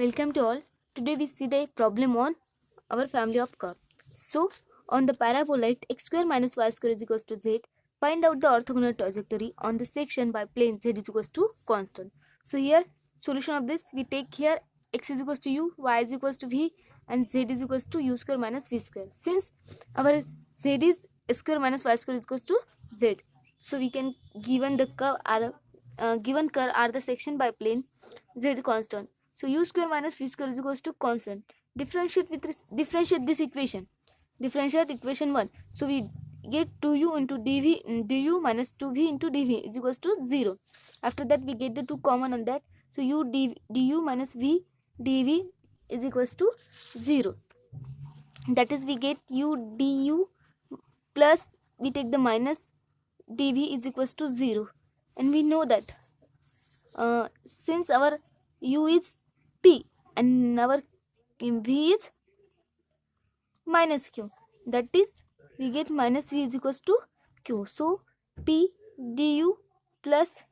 Welcome to all. Today we see the problem on our family of curve. So, on the parabolite x square minus y square is equals to z, find out the orthogonal trajectory on the section by plane z is equals to constant. So here, solution of this, we take here x is equals to u, y is equals to v, and z is equals to u square minus v square. Since our z is x square minus y square is equals to z, so we can given the curve are the section by plane z is constant. So u square minus v square is equals to constant. Differentiate this equation. Differentiate equation 1. So we get 2u into du minus 2v into dv is equals to 0. After that we get the 2 common on that. So du minus v dv is equals to 0. That is we get u du plus we take the minus dv is equals to 0. And we know that since our u is p and our v is minus q, that is we get minus v is equals to q. So p du plus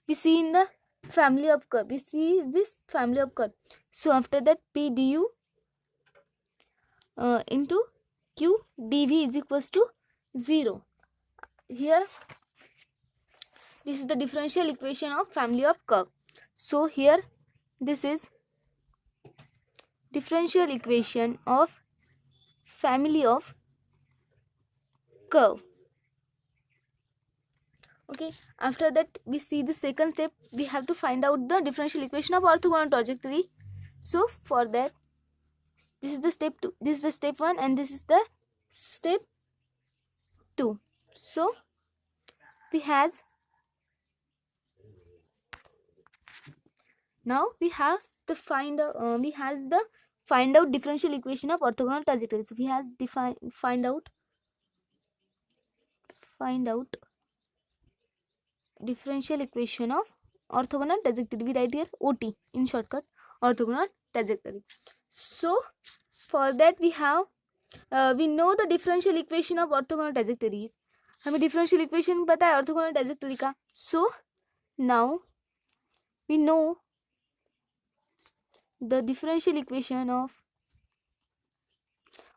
we see in the family of curve, we see this family of curve. So after that p du into q dv is equals to 0. Here this is the differential equation of family of curve. So here this is differential equation of family of curve. Okay, after that we see the second step, we have to find out the differential equation of orthogonal trajectory. So for that, this is the step 2, this is the step 1, and this is the step 2. So we has now we have the find out differential equation of orthogonal trajectory. So we have find out differential equation of orthogonal trajectory. We write here OT in shortcut, orthogonal trajectory. So for that we have we know the differential equation of orthogonal trajectories. हमें differential equation पता है orthogonal trajectory का. So now we know the differential equation of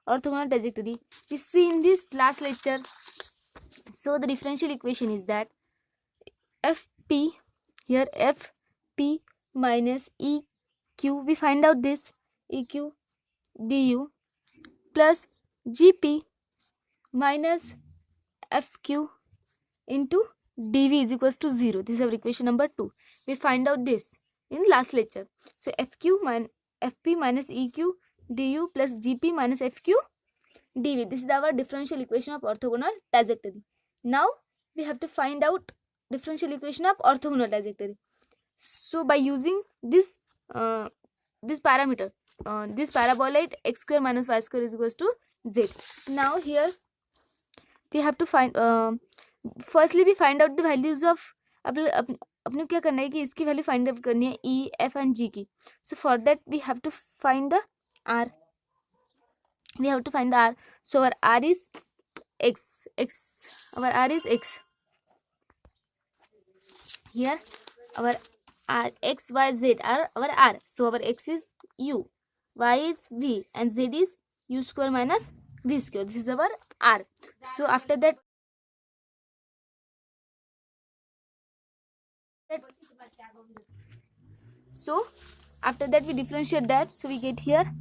orthogonal trajectory. We see in this last lecture. So the differential equation is that fp, here fp minus eq, we find out this eq du plus gp minus fq into dv is equals to 0. This is our equation number 2. We find out this in last lecture. So fp minus eq du plus gp minus fq dv, this is our differential equation of orthogonal trajectory. Now we have to find out differential equation of orthogonal trajectory. So by using this this parameter, this parabolite x square minus y square is equals to z. Now here we have to find firstly we find out the values of अपने क्या करना है कि इसकी value find out करनी है E F and G की. So for that we have to find the R. So our r is x. Our r is x. Here our r, x, y, z are our r. So our x is u, y is v, and z is u square minus v square. This is our r. So after that we differentiate that. So we get here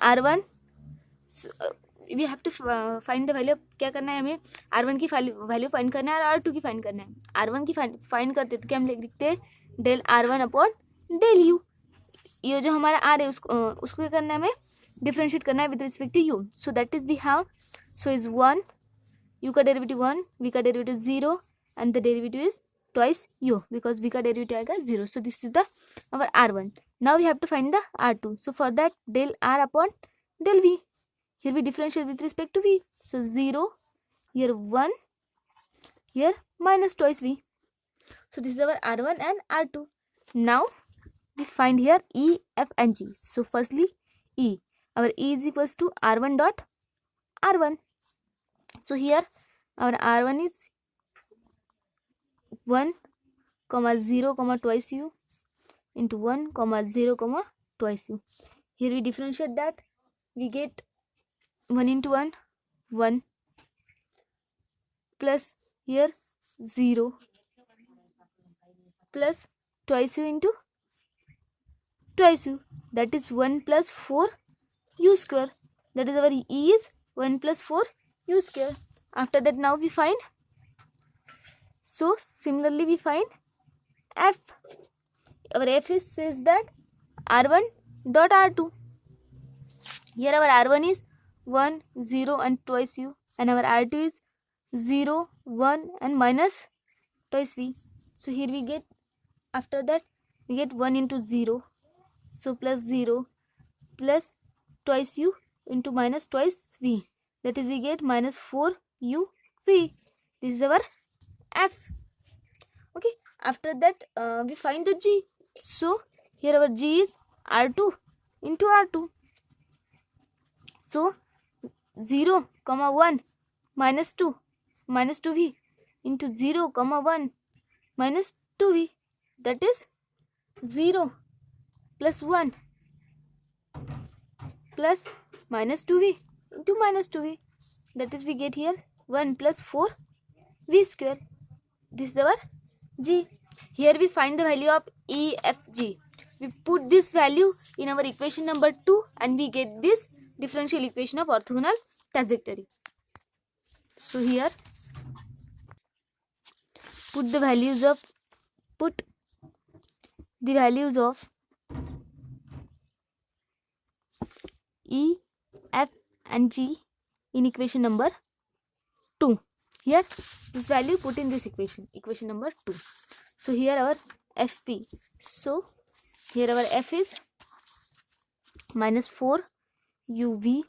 r1. So, we have to find the value. क्या करना है हमें r1 की value find करना है और r2 की find करना है. r1 की फाइंड करते तो क्या हम लिखते हैं del r1 upon del u. ये जो हमारा r है उसको क्या करना है, हमें डिफरेंशिएट करना है with respect to u. So that is we have, so is 1, u का डेरिवेटिव 1, v का derivative 0, and the derivative is twice u because v का डेरिवेटिव आएगा 0. So this is the our r1. Now we have to find the r2. So for that del r upon del v. Here we differentiate with respect to v. So 0, here 1, here minus twice v. So this is our r1 and r2. Now we find here e, f and g. So firstly e. Our e is equals to r1 dot r1. So here our r1 is 1, 0, twice u into 1, 0, twice u. Here we differentiate that, we get 1 into 1 1 plus here 0 plus twice u into twice u, that is 1 plus 4 u square, that is our e is 1 plus 4 u square. After that now we find, so similarly we find f. Our f is says that r1 dot r2. Here our r1 is 1 0 and twice u, and our r2 is 0 1 and minus twice v. So here we get, after that we get 1 into 0, so plus 0 plus twice u into minus twice v, that is we get minus 4 u v. This is our f. Okay, after that we find the g. So here our g is r2 into r2. So 0 comma 1 minus 2 minus 2v into 0 comma 1 minus 2v, that is 0 plus 1 plus minus 2v into minus 2v, that is we get here 1 plus 4 v square. This is our g. Here we find the value of E, F, G. We put this value in our equation number 2 and we get this differential equation of orthogonal trajectory. So here put the values of E, F and G in equation number 2. Here this value put in this equation number 2. So here our FP. So here our F is minus 4 uv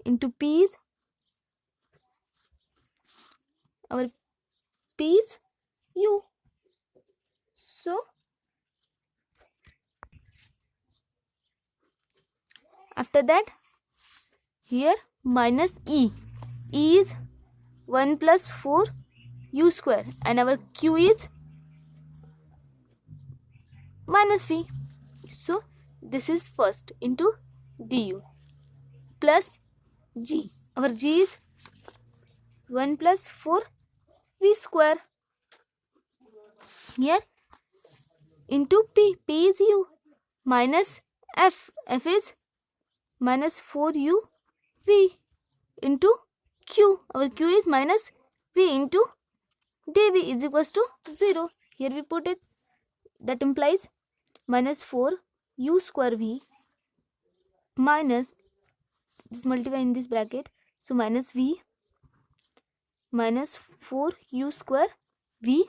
into P is, our P is u. So after that here minus E is 1 plus 4 u square, and our Q is minus v. So this is first into du plus G. Our G is 1 plus 4 v square. Here into P. P is u minus F. F is minus 4 u v into Q. Our Q is minus v into dv is equals to 0. Here we put it. That implies minus 4 u square v minus, this multiply in this bracket, so minus v minus 4 u square v,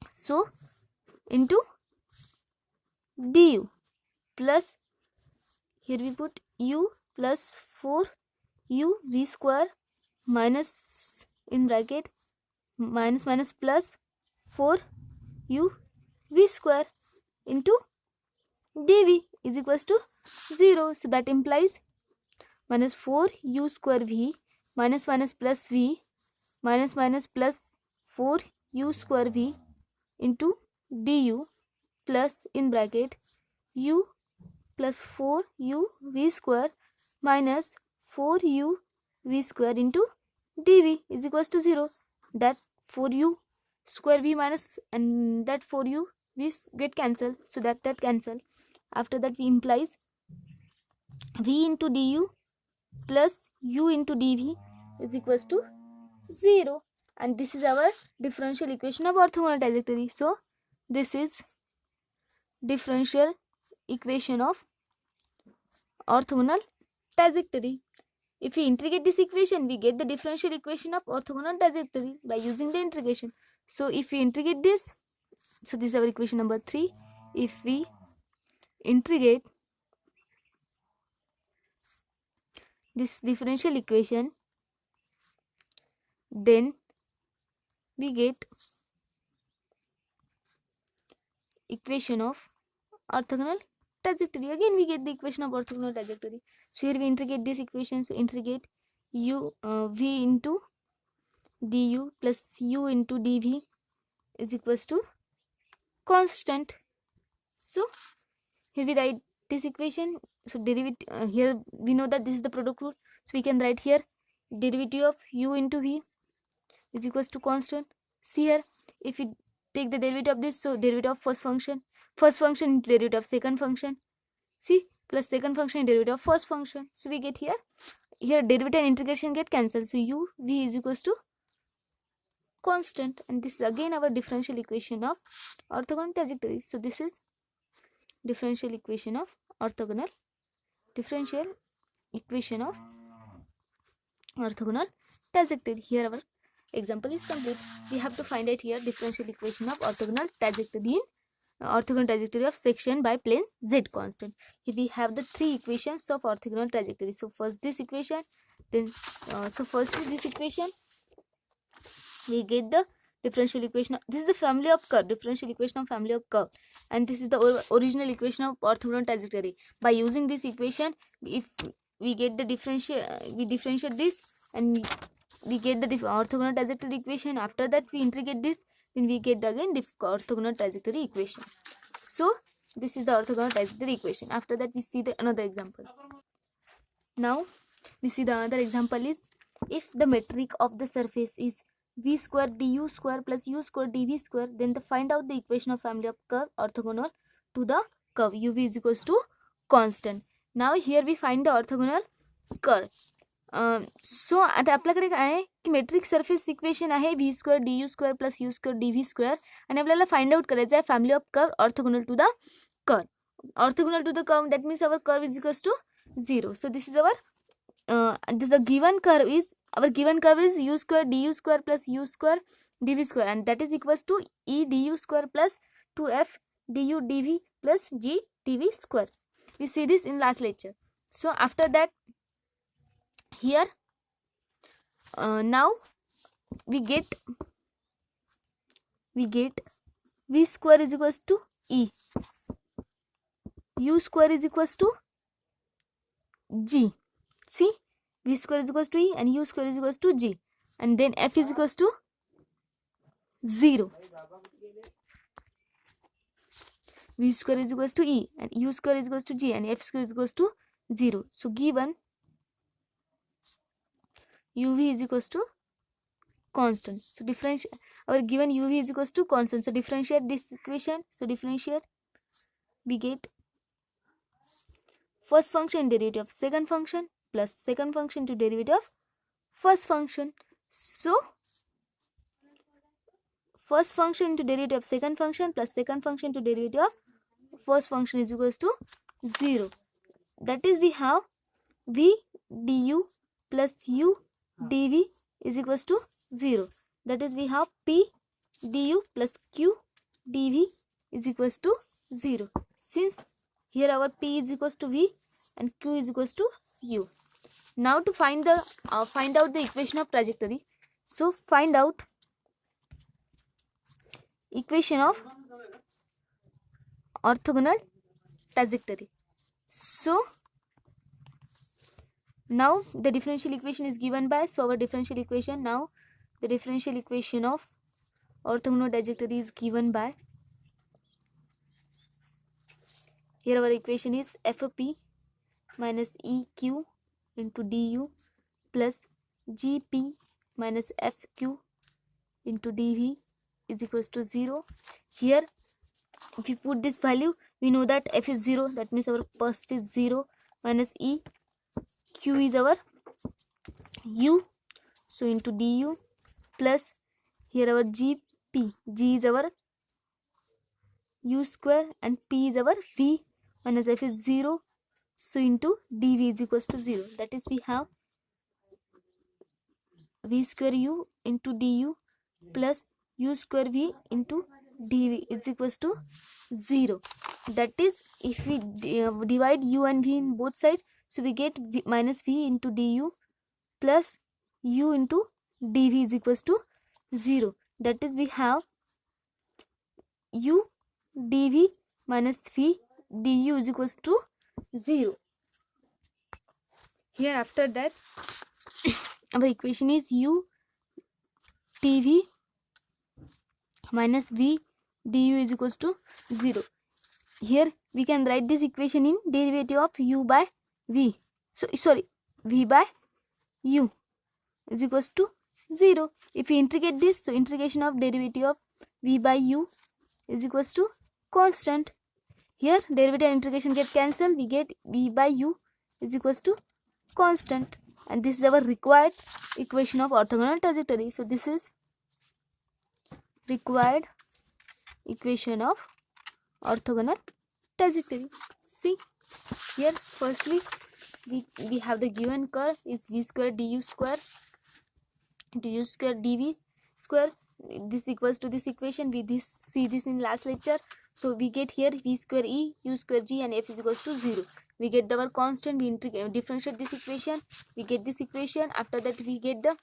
so into du plus, here we put u plus 4 u v square minus in bracket minus minus plus 4 u v square into dv is equals to 0. So that implies minus 4 u square v minus minus plus v minus minus plus 4 u square v into du plus in bracket u plus 4 u v square minus 4 u v square into dv is equals to 0. That 4 u square v minus and that 4 u v get cancelled, so that cancel. After that we implies v into du plus u into dv is equals to 0, and this is our differential equation of orthogonal trajectory. So this is differential equation of orthogonal trajectory. If we integrate this equation, we get the differential equation of orthogonal trajectory by using the integration. So if we integrate this, so this is our equation number 3. If we integrate this differential equation, then we get equation of orthogonal trajectory. Again we get the equation of orthogonal trajectory. So here we integrate this equation. So integrate u v into du plus u into dv is equals to constant. So Here we write this equation. So derivative here we know that this is the product rule. So we can write here derivative of u into v is equals to constant. See here, if we take the derivative of this, so derivative of first function into derivative of second function. See, plus second function into derivative of first function. So we get here derivative and integration get cancelled. So u v is equals to constant, and this is again our differential equation of orthogonal trajectory. So this is differential equation of orthogonal trajectory. Here our example is complete. We have to find out here differential equation of orthogonal trajectory in orthogonal trajectory of section by plane z constant. Here we have the three equations of orthogonal trajectory. So first this equation, then firstly this equation, we get the differential equation. This is the family of curve, differential equation of family of curve, and this is the original equation of orthogonal trajectory. By using this equation, if we get the differential, we differentiate this and we get the orthogonal trajectory equation. After that we integrate this, then we get again orthogonal trajectory equation. So this is the orthogonal trajectory equation. After that we see the another example. Now we see the another example is, if the metric of the surface is v square du square plus u square dv square, then find out the equation of family of curve orthogonal to the curve uv is equals to constant. Now here we find the orthogonal curve. सो आता आपल्याकडे काय आहे की metric surface equation आहे V square D U square plus U square D V square, आणि आपल्याला find out करायचं आहे family of curve orthogonal to the curve. Orthogonal to the curve, that means our curve is equals to 0. So this is our given curve is u square du square plus u square dv square, and that is equals to e du square plus 2f du dv plus g dv square. We see this in last lecture. So after that, here now we get v square is equals to e, u square is equals to g. See, v square is equals to e and u square is equals to g, and then f is equals to 0. V square is equals to e and u square is equals to g and f square is equals to 0. So given uv is equals to constant. So differentiate our given uv is equals to constant. So differentiate this equation. So differentiate, we get first function derivative of second function plus second function to derivative of first function. So first function into derivative of second function plus second function to derivative of first function is equals to 0. That is, we have v du plus u dv is equals to 0. That is, we have p du plus q dv is equals to 0. Since here our p is equals to v and q is equals to u. Now to find out the equation of trajectory. So find out equation of orthogonal trajectory. So now the differential equation is given by, so our differential equation, now the differential equation of orthogonal trajectory is given by, here our equation is fp minus eq into du plus gp minus fq into dv is equals to 0. Here if we put this value, we know that f is 0, that means our first is 0 minus e, q is our u, so into du plus here our gp, g is our u square and p is our v, minus f is 0, so into dv is equals to 0. That is, we have v square u into du plus u square v into dv is equals to 0. That is, if we divide u and v in both sides, so we get v minus v into du plus u into dv is equals to 0. That is, we have u dv minus v du is equals to 0. Here after that our equation is u dv minus v du is equals to 0. Here we can write this equation in derivative of u by v. So sorry, v by u is equals to 0. If we integrate this, so integration of derivative of v by u is equals to constant. Here derivative and integration get cancelled, we get v by u is equals to constant, and this is our required equation of orthogonal trajectory. So this is required equation of orthogonal trajectory. See here, firstly we have the given curve is v square du square dv square. This equals to this equation. We see this in last lecture. So we get here v square e u square g and f is equals to 0. We get our constant, we differentiate this equation, we get this equation. After that we get the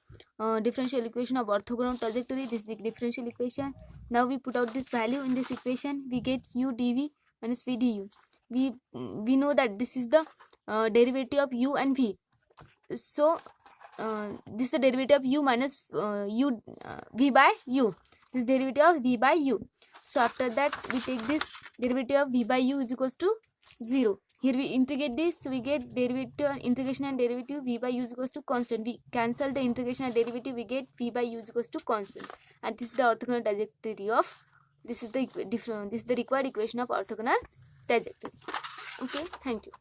differential equation of orthogonal trajectory. This is the differential equation. Now we put out this value in this equation, we get u dv minus v du. We know that this is the derivative of u and v. So this is the derivative of u minus v by u. This derivative of v by u. So after that we take this derivative of v by u is equals to 0. Here we integrate this, so we get derivative, integration and derivative v by u is equals to constant. We cancel the integration and derivative, we get v by u is equals to constant. And this is the orthogonal trajectory of, this is the required equation of orthogonal trajectory. Okay, thank you.